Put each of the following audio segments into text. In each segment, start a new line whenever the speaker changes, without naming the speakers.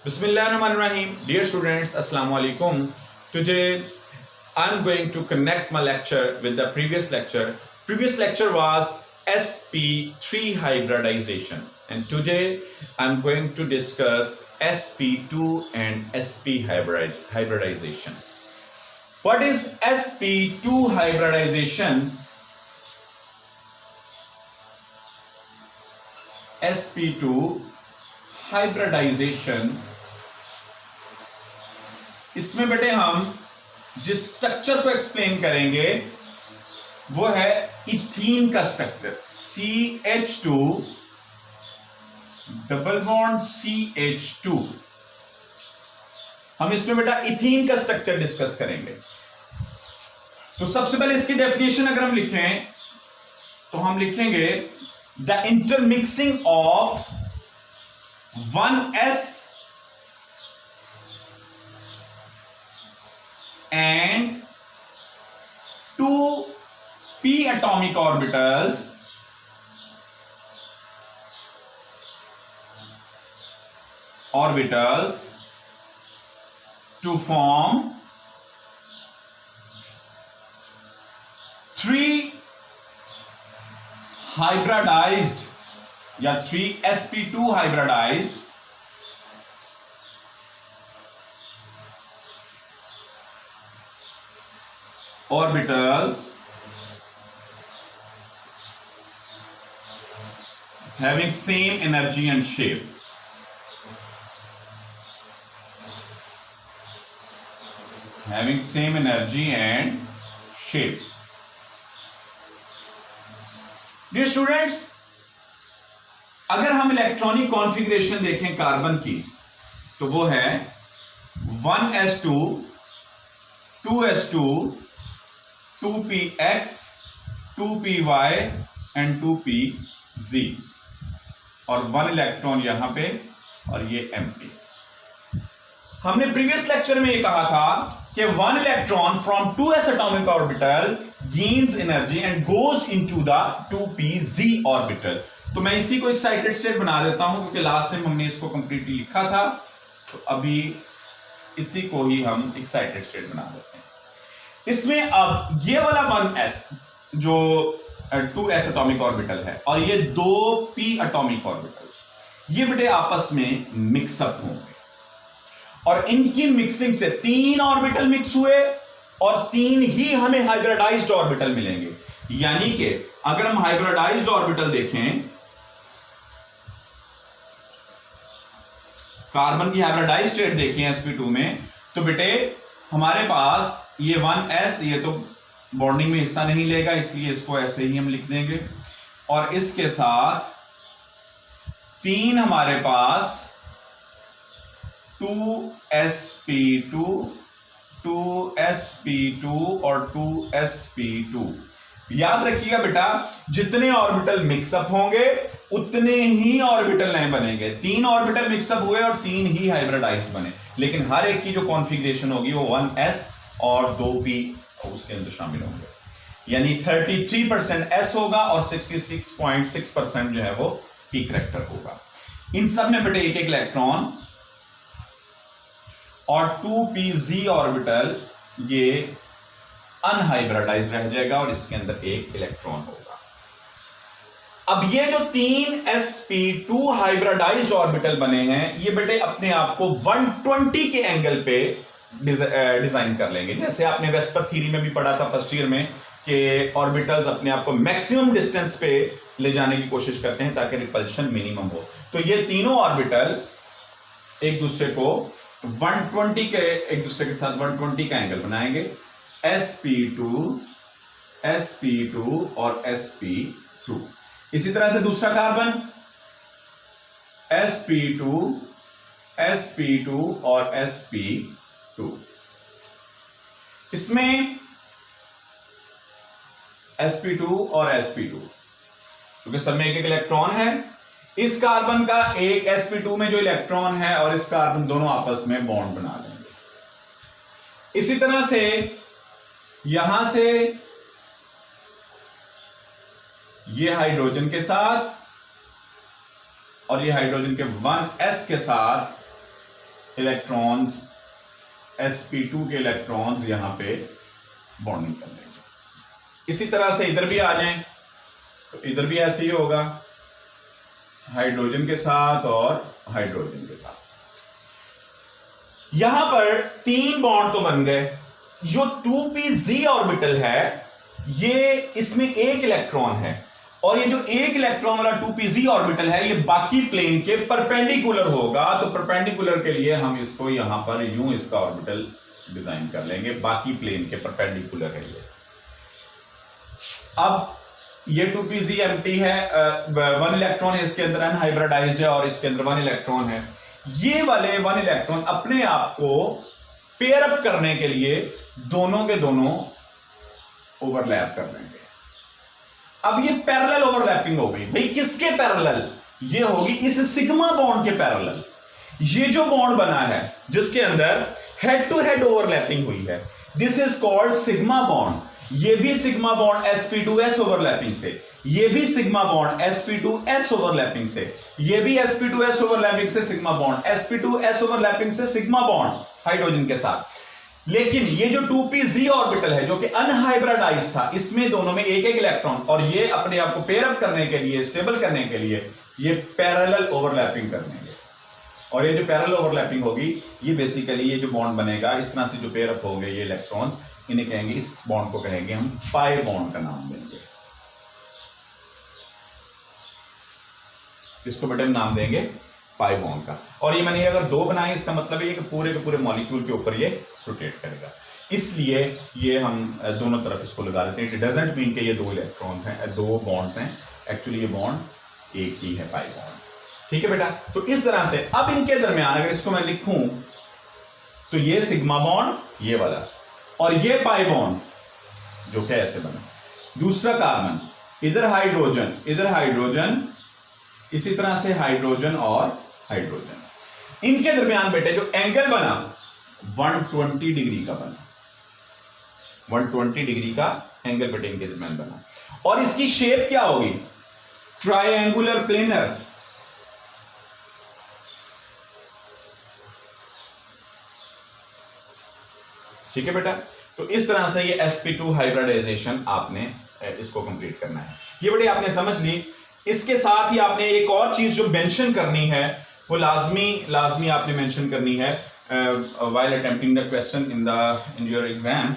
Bismillahirrahmanirrahim. Dear students, Assalamu alaikum. Today I'm going to connect my lecture with the previous lecture. Previous lecture was sp3 hybridization, and today I'm going to discuss sp2 and sp hybridization. What is sp2 hybridization? sp2 hybridisation, इसमें बेटे हम जिस structure को explain करेंगे वो है ethene का structure, CH2 double bond CH2। हम इसमें बेटा इथीन का स्ट्रक्चर डिस्कस करेंगे। तो सबसे पहले इसकी डेफिनेशन अगर हम लिखें तो हम लिखेंगे the intermixing of 1s and 2p atomic orbitals to form 3 hybridized या 3sp2 hybridized orbitals having same energy and shape. Having same energy and shape. Dear students, अगर हम इलेक्ट्रॉनिक कॉन्फ़िगरेशन देखें कार्बन की तो वो है 1s2 2s2 2px 2py and 2pz और 1 electron यहां पे और ये एम्प्टी। हमने प्रीवियस लेक्चर में ये कहा था कि 1 electron from 2s atomic orbital gains energy and goes into the 2pz orbital. तो मैं इसी को एक्साइटेड स्टेट बना देता हूं क्योंकि लास्ट टाइम हमने इसको कंप्लीटली लिखा था, तो अभी इसी को ही हम एक्साइटेड स्टेट बना देते हैं। इसमें अब ये वाला 1s जो 2s एटॉमिक ऑर्बिटल है और ये 2p एटॉमिक ऑर्बिटल, ये बेटे आपस में मिक्सअप होंगे और इनकी मिक्सिंग से 3 ऑर्बिटल मिक्स हुए और 3 ही हमें हाइब्रिडाइज्ड ऑर्बिटल मिलेंगे। यानी कि अगर हम हाइब्रिडाइज्ड ऑर्बिटल देखें, कार्बन की हाइब्रिडाइज्ड स्टेट देखें sp2 में, तो बेटे हमारे पास ये 1s ये तो बॉन्डिंग में हिस्सा नहीं लेगा, इसलिए इसको ऐसे ही हम लिख देंगे और इसके साथ 3 हमारे पास 2sp2 2sp2 और 2sp2। याद रखिएगा बेटा, जितने ऑर्बिटल मिक्सअप होंगे उतने ही ऑर्बिटल नए बनेंगे। 3 ऑर्बिटल मिक्सअप हुए और 3 ही हाइब्रिडाइज्ड बने, लेकिन हर एक की जो कॉन्फ़िगरेशन होगी वो 1s और 2p उसके अंदर शामिल होंगे। यानी 33% s होगा और 66.6% जो है वो p करैक्टर होगा। इन सब में बेटे एक एक इलेक्ट्रॉन और 2pz ऑर्बिटल ये अनहाइब्रिडाइज्ड रह जाएगा और इसके अंदर एक इलेक्ट्रॉन होगा। अब ये जो 3sp2 हाइब्रिडाइज्ड ऑर्बिटल बने हैं, ये बेटे अपने आप को 120 के एंगल पे डिजाइन कर लेंगे। जैसे आपने वेस्पर थ्योरी में भी पढ़ा था फर्स्ट ईयर में कि ऑर्बिटल्स अपने आप को मैक्सिमम डिस्टेंस पे ले जाने की कोशिश करते हैं ताकि रिपल्शन मिनिमम हो। तो ये तीनों ऑर्बिटल एक दूसरे को 120 के एक दूसरे के साथ 120 का एंगल बनाएंगे, sp2 sp2 और sp2। इसी तरह से दूसरा कार्बन sp2 sp2 और sp2, इसमें sp2 और sp2 क्योंकि सब में एक एक इलेक्ट्रॉन है। इस कार्बन का एक sp2 में जो इलेक्ट्रॉन है और इस कार्बन दोनों आपस में बॉन्ड बना लेंगे। इसी तरह से यहां से ये हाइड्रोजन के साथ और ये हाइड्रोजन के 1s के साथ इलेक्ट्रॉन्स sp2 के इलेक्ट्रॉन्स यहां पे बॉन्डिंग कर लेंगे। इसी तरह से इधर भी आ जाएं तो इधर भी ऐसे ही होगा, हाइड्रोजन के साथ और हाइड्रोजन के साथ। यहां पर 3 बॉन्ड तो बन गए। जो 2pz ऑर्बिटल है ये इसमें एक इलेक्ट्रॉन है और ये जो एक इलेक्ट्रॉन वाला 2pz ऑर्बिटल है ये बाकी प्लेन के परपेंडिकुलर होगा। तो परपेंडिकुलर के लिए हम इसको यहां पर यूं इसका ऑर्बिटल डिजाइन कर लेंगे, बाकी प्लेन के परपेंडिकुलर है ये। अब ये 2pz एम्प्टी है, 1 इलेक्ट्रॉन है इसके अंदर, अनहाइब्रिडाइज्ड है और इसके अंदर 1 इलेक्ट्रॉन है। ये वाले 1 इलेक्ट्रॉन अपने आप को पेयर अप करने के लिए दोनों के दोनों ओवरलैप कर लेंगे। अब ये पैरेलल ओवरलैपिंग हो गई। भाई किसके पैरेलल? ये होगी इस सिग्मा बॉन्ड के पैरेलल। ये जो बॉन्ड बना है जिसके अंदर हेड टू हेड ओवरलैपिंग हुई है, this is called sigma bond. ये भी सिग्मा बॉन्ड sp2s ओवरलैपिंग से, ये भी सिग्मा बॉन्ड sp2s ओवरलैपिंग से, ये भी sp2s ओवरलैपिंग से सिग्मा बॉन्ड, sp2s ओवरलैपिंग से सिग्मा बॉन्ड हाइड्रोजन के साथ। लेकिन ये जो 2pz ऑर्बिटल है जो कि अनहाइब्रिडाइज था, इसमें दोनों में एक एक इलेक्ट्रॉन, और ये अपने आप को पेयर अप करने के लिए, स्टेबल करने के लिए ये पैरेलल ओवरलैपिंग करनेंगे। और ये जो पैरेलल ओवरलैपिंग होगी ये बेसिकली ये जो बॉन्ड बनेगा इस तरह से जो पेयर अप होंगे ये इलेक्ट्रॉन्स, इन्हें कहेंगे, इस बॉन्ड को कहेंगे हम पाई बॉन्ड का नाम देंगे। इसको बेटे हम नाम देंगे पाई बॉन्ड का। और ये मैंने अगर 2 बनाए इसका मतलब है कि पूरे के पूरे मॉलिक्यूल के ऊपर ये रोटेट करेगा, इसलिए ये हम दोनों तरफ इसको लगा देते हैं। इट डजंट मीन कि ये 2 इलेक्ट्रॉन्स हैं, 2 बॉन्ड्स हैं, एक्चुअली ये बॉन्ड एक ही है, पाई बॉन्ड। ठीक है बेटा। तो इस तरह से अब इनके दरमियान अगर इसको मैं लिखूं तो ये सिग्मा बॉन्ड ये वाला और ये पाई बॉन्ड जो कि ऐसे बना, दूसरा कार्बन, इधर हाइड्रोजन, इधर हाइड्रोजन, इसी तरह से हाइड्रोजन और हाइड्रोजन। इनके दरमियान बेटे जो एंगल बना 120 डिग्री का बना, 120 डिग्री का एंगल बेटे इनके दरमियान बना। और इसकी शेप क्या होगी? Triangular planar. ठीक है बेटा। तो इस तरह से ये sp2 हाइब्रिडाइजेशन आपने इसको कंप्लीट करना है। ये बेटे आपने समझ ली। इसके साथ ही आपने एक और चीज जो मेंशन करनी है वो लाजमी आपने मेंशन करनी है while attempting the question in your exam,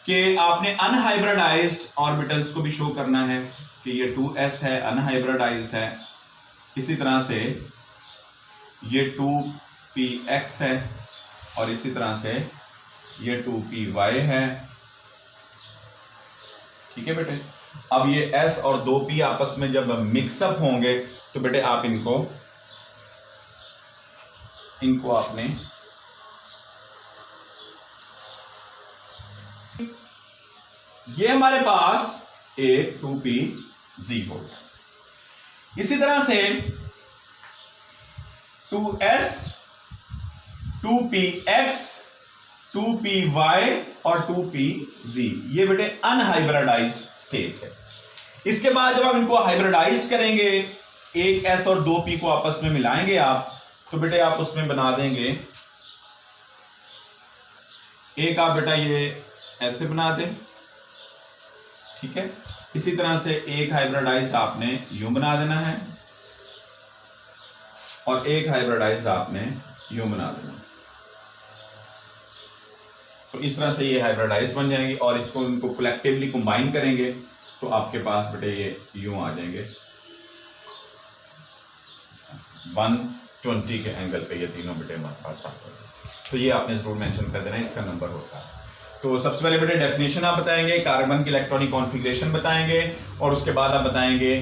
कि आपने अनहाइब्रिडाइज्ड ऑर्बिटल्स को भी शो करना है कि ये 2s है, अनहाइब्रिडाइज्ड है। इसी तरह से ये 2px है और इसी तरह से ये 2py है। ठीक है बेटे। अब ये s और 2p आपस में जब मिक्सअप होंगे तो बेटे आप इनको आपने ये हमारे पास एक 2pz होगा। इसी तरह से 2s, 2px, 2py और 2pz ये बेटे अनहाइब्रिडाइज्ड स्टेट है। इसके बाद जब आप इनको हाइब्रिडाइज्ड करेंगे, एक s और 2p को आपस में मिलाएंगे आप, तो बेटे आप उसमें बना देंगे, एक आप बेटा ये ऐसे बना दें। ठीक है। इसी तरह से एक हाइब्रिडाइज्ड आपने यूं बना देना है और एक हाइब्रिडाइज्ड आपने यूं बना देना। तो इस तरह से ये हाइब्रिडाइज्ड बन जाएंगे और इसको इनको कलेक्टिवली कंबाइन करेंगे तो आपके पास बेटे ये यूं आ जाएंगे 120 के एंगल पे ये तीनों बेटे हमारे पास आ जाएंगे। तो ये आपने जरूर मेंशन कर देना, इसका नंबर होता है। तो सबसे पहले बेटे डेफिनेशन आप बताएंगे, कार्बन की इलेक्ट्रॉनिक कॉन्फ़िगरेशन बताएंगे और उसके बाद आप बताएंगे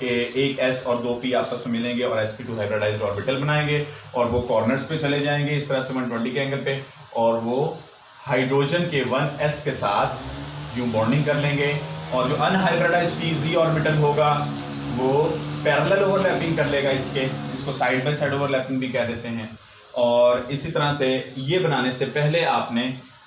कि एक s और 2p आपस में मिलेंगे और sp2 हाइब्रिडाइज्ड ऑर्बिटल बनाएंगे और वो कॉर्नर्स पे चले जाएंगे इस तरह से 120 के एंगल पे और वो हाइड्रोजन के 1s के साथ यूं बॉन्डिंग कर लेंगे और जो अनहाइब्रिडाइज्ड pz ऑर्बिटल होगा वो पैरेलल ओवरलैपिंग कर लेगा, इसको साइड बाय साइड ओवरलैपिंग भी कह देते हैं। और इसी तरह से ये बनाने से पहले आपने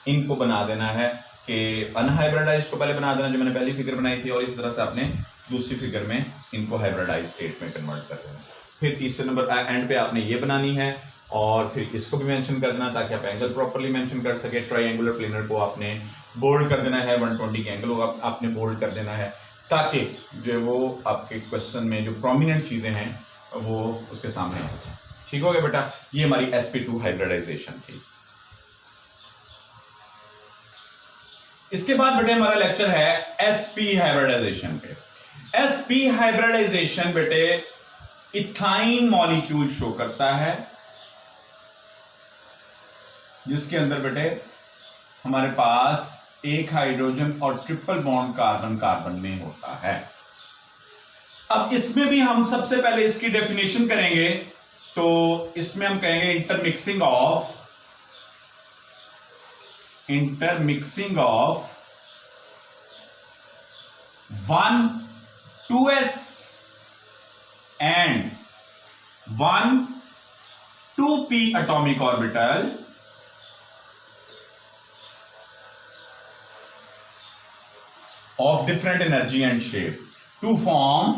इनको बना देना है कि अनहाइब्रिडाइज्ड को पहले बना देना जो मैंने पहली फिगर बनाई थी और इस तरह से आपने दूसरी फिगर में इनको हाइब्रिडाइज्ड स्टेट में कन्वर्ट कर देना। फिर तीसरे नंबर एंड पे आपने ये बनानी है और फिर इसको भी मेंशन कर देना ताकि आप एंगल प्रॉपर्ली मेंशन कर सके। ट्रायंगुलर प्लेनर को आपने बोल्ड कर देना है, 120 के एंगल को आपने बोल्ड कर देना है ताकि जो वो आपके क्वेश्चन में जो प्रोमिनेंट चीज़ें हैं वो उसके सामने आ जाए। ठीक हो गया बेटा, ये हमारी sp2 हाइब्रिडाइजेशन थी। इसके बाद बेटे हमारा लेक्चर है sp हाइब्रिडाइजेशन पे। sp हाइब्रिडाइजेशन बेटे इथाइन मॉलिक्यूल शो करता है जिसके अंदर बेटे हमारे पास एक हाइड्रोजन और ट्रिपल बॉन्ड कार्बन कार्बन में होता है। अब इसमें भी हम सबसे पहले इसकी डेफिनेशन करेंगे, तो इसमें हम कहेंगे intermixing of 1 2s and 1 2p atomic orbital of different energy and shape to form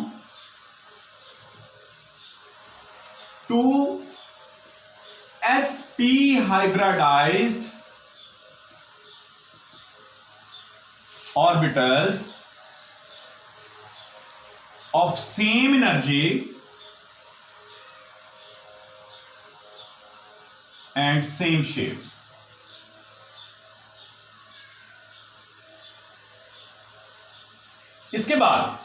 2 sp hybridized orbitals of same energy and same shape। इसके बाद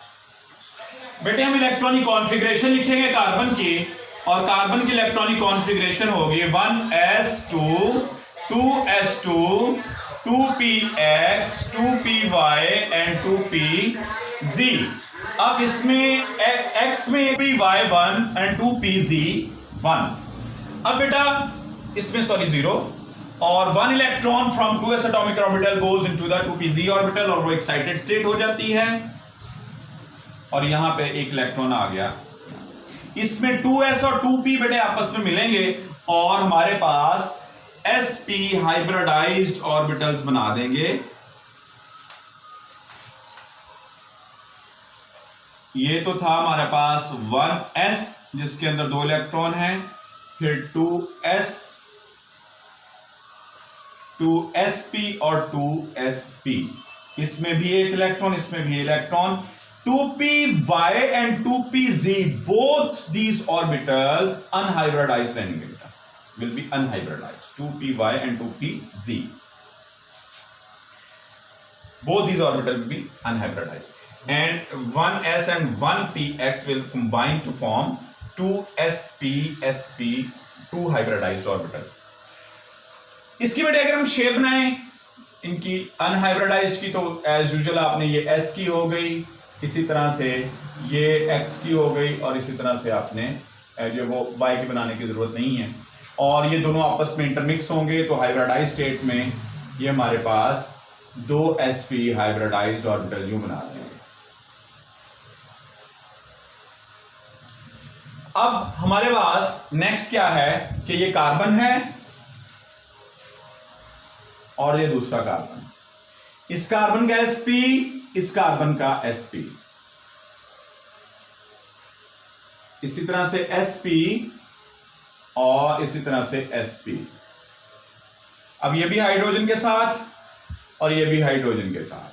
बेटे हम इलेक्ट्रॉनिक कॉन्फ़िगरेशन लिखेंगे कार्बन की, और कार्बन की इलेक्ट्रॉनिक कॉन्फ़िगरेशन होगी 1s2 2s2 2px 2py and 2pz। अब इसमें x में py1 एंड 2pz1। अब बेटा इसमें 0 और 1 electron from 2s atomic orbital goes into the 2pz orbital और वो एक्साइटेड स्टेट हो जाती है, और यहां पे एक इलेक्ट्रॉन आ गया। इसमें 2s और 2p बेटे आपस में मिलेंगे और हमारे पास sp हाइब्रिडाइज्ड ऑर्बिटल्स बना देंगे। ये तो था हमारे पास 1s जिसके अंदर 2 इलेक्ट्रॉन हैं, फिर 2s 2sp और 2sp, इसमें भी एक इलेक्ट्रॉन, इसमें भी electron. 2py and 2pz, both these orbitals unhybridized रहेंगे बेटा, will be unhybridized। 2py and 2pz, both these orbitals will be unhybridized, and 1s and 1px will combine to form 2sp 2 hybridized orbitals। इसकी बेटे अगर हम shape बनाएं इनकी unhybridised की, तो एज यूजुअल आपने ये s की हो गई, इसी तरह से ये x की हो गई, और इसी तरह से आपने जो वो y की बनाने की जरूरत नहीं है, और ये दोनों आपस में इंटरमिक्स होंगे, तो हाइब्रिडाइज स्टेट में ये हमारे पास 2 sp हाइब्रिडाइज्ड ऑर्बिटल यूं बना देंगे। अब हमारे पास नेक्स्ट क्या है कि ये कार्बन है और ये दूसरा कार्बन, इस कार्बन का sp, इस कार्बन का sp, इसी तरह से sp और इसी तरह से sp। अब ये भी हाइड्रोजन के साथ और ये भी हाइड्रोजन के साथ।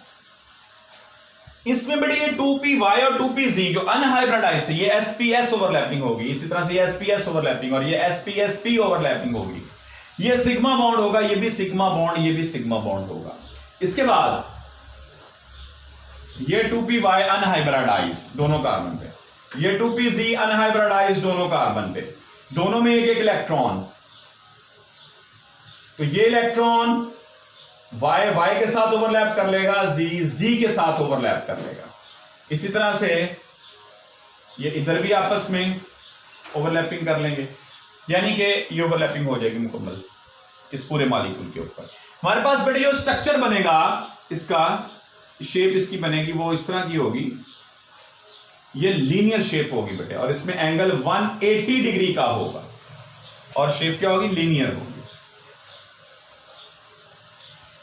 इसमें बेटे ये 2py और 2pz जो अनहाइब्रिडाइज्ड है, ये sps ओवरलैपिंग होगी, इसी तरह से ये sps ओवरलैपिंग और ये sp ओवरलैपिंग होगी। ये सिग्मा बॉन्ड होगा, ये भी सिग्मा बॉन्ड, ये भी सिग्मा बॉन्ड होगा। इसके बाद ये 2py अनहाइब्रिडाइज्ड दोनों कार्बन पे, ये 2pz अनहाइब्रिडाइज्ड दोनों कार्बन पे, दोनों में एक एक इलेक्ट्रॉन, तो ये इलेक्ट्रॉन y के साथ ओवरलैप कर लेगा, z के साथ ओवरलैप कर लेगा। इसी तरह से ये इधर भी आपस में ओवरलैपिंग कर लेंगे, यानी कि ये ओवरलैपिंग हो जाएगी मुकम्मल इस पूरे मॉलिक्यूल के ऊपर। हमारे पास बेटे जो स्ट्रक्चर बनेगा, इसका शेप इसकी बनेगी वो इस तरह की होगी, ये लीनियर शेप होगी बेटे, और इसमें एंगल 180 डिग्री का होगा, और शेप क्या होगी, लीनियर होगी।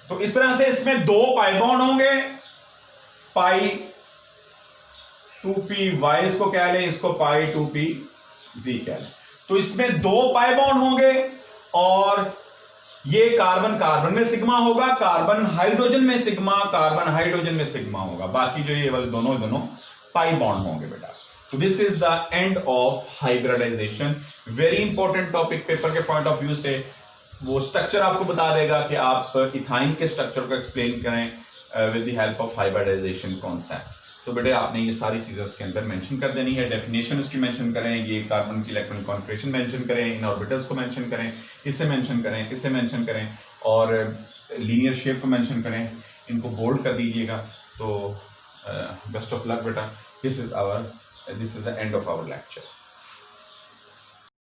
तो इस तरह से इसमें 2 पाई बॉन्ड होंगे, पाई 2py इसको कह लें, इसको पाई 2pz कह लें। तो इसमें 2 पाई बॉन्ड होंगे और ये कार्बन कार्बन में सिग्मा होगा, कार्बन हाइड्रोजन में सिग्मा, कार्बन हाइड्रोजन में सिग्मा होगा, बाकी जो ये वाले दोनों पाई बॉन्ड होंगे बेटा। तो this is the end of hybridisation. Very important topic paper के पॉइंट ऑफ व्यू से। वो स्ट्रक्चर आपको बता देगा कि आप इथाइन के स्ट्रक्चर को एक्सप्लेन करें with the help of hybridisation concept. तो बेटे आपने ये सारी चीजें उसके अंदर मेंशन कर देनी है, डेफिनेशन उसकी मेंशन करें, ये कार्बन की इलेक्ट्रॉन कॉन्फिगरेशन मेंशन करें, इन ऑर्बिटल्स को मेंशन करें, इसे मेंशन करें, इसे मेंशन करें और लीनियर शेप को मेंशन करें, इनको बोल्ड कर दीजिएगा। तो बेस्ट ऑफ लक बेटा। This is the end of our lecture.